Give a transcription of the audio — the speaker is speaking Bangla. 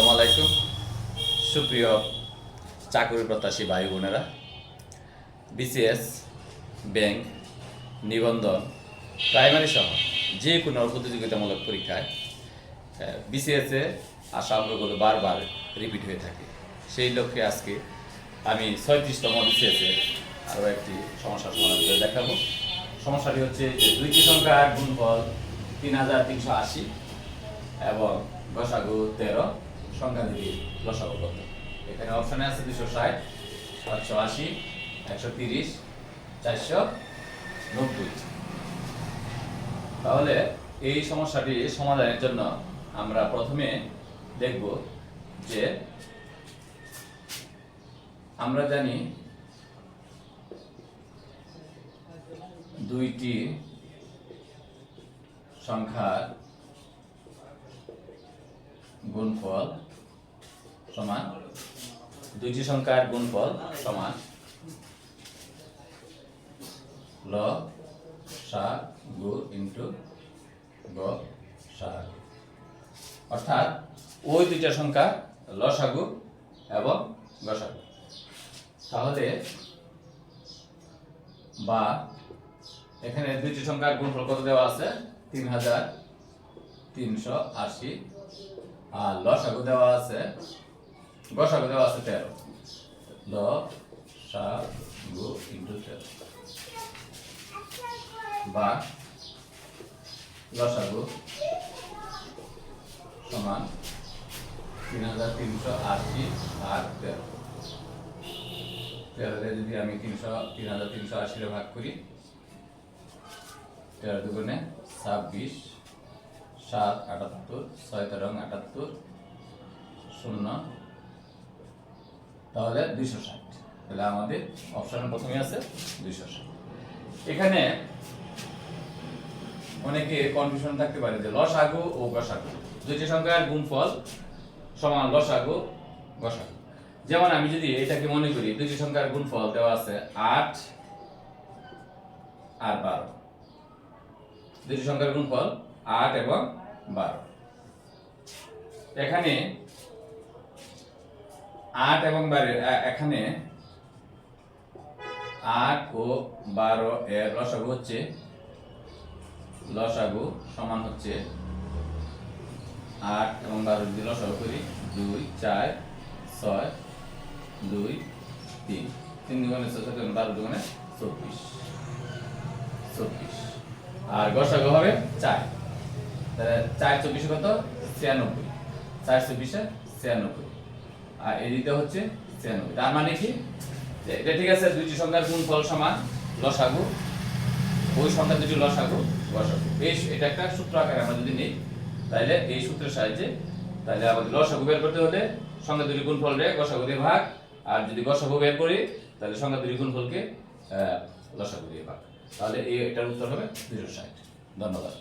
আসসালামু আলাইকুম সুপ্রিয় চাকরি প্রত্যাশী ভাই বোনেরা, বিসিএস, ব্যাংক, নিবন্ধন, প্রাইমারি সহ যে কোনো প্রতিযোগিতামূলক পরীক্ষায় বিসিএসে আসা অঙ্কগুলো বারবার রিপিট হয়ে থাকে। সেই লক্ষ্যে আজকে আমি 36তম বিসিএসে আরও একটি সমস্যার সমাধান করে দেখাবো। সমস্যাটি হচ্ছে যে দুইটি সংখ্যার গুণফল 3380 এবং গসাগু 13, সংখ্যা দুটি লসাগু কত। এখানে অপশনে আছে 260, 780, 130, 490। তাহলে এই সমস্যাটি সমাধানের জন্য আমরা প্রথমে দেখব যে আমরা জানি দুইটি সংখ্যার গুণফল সমান, দুইটি সংখ্যার গুণফল সমান লসাগু ইনটু গসাগু, অর্থাৎ ওই দুইটা সংখ্যা লসাগু এবং গসাগু। তাহলে বা এখানে দুইটি সংখ্যার গুণফল কত দেওয়া আছে? 3380, আর লসাগু দেওয়া আছে, গসাগু দেওয়া আছে 13, লসাগু ইনটু 13 বা লসাগু সমান 3380 আর 13। 13 যদি আমি 3380 ভাগ করি, 13 দুগুণে 26, 7 78, 6 13 78, 0, তাহলে 260। তাহলে আমাদের অপশনের প্রথমে আছে 260। এখানে অনেকে কনফিউশন থাকতে পারে যে লসাগু ও গসাগু দুইটি সংখ্যার গুণফল সমান লসাগু গসাগু। যেমন আমি যদি এটাকে মনে করি দুইটি সংখ্যার গুণফল দেওয়া আছে 8 আর 12, দুইটি সংখ্যার গুণফল 8 এবং 12। এখানে 8 এবং 12, এখানে 8 ও 12 এর লসাগু হচ্ছে, লসাগু সমান হচ্ছে 8 এবং 12 যদি লসাগু করি 2 4 6 2 3, 3 দুগুণে 6 7 12 দুগুণে 24, আর গসাগু হবে 4। তাহলে 4 24 কত? 96, 4 24 96, আর এদিকে হচ্ছে 96। তার মানে কি এটা ঠিক আছে, দুইটি সংখ্যার গুণফল সমান লসাগু, ওই সংখ্যা দুটি লসাগু গসাগু। এটা একটা সূত্র আকারে আমরা যদি নিই, তাহলে এই সূত্রের সাহায্যে তাহলে আমাদের লসাগু বের করতে হলে সংখ্যা দুটি গুণফল রে গসাগু দিয়ে ভাগ, আর যদি গসাগু বের করি তাহলে সংখ্যা দুটি গুণফলকে লসাগু দিয়ে ভাগ। তাহলে এটার উত্তর হবে 260। ধন্যবাদ।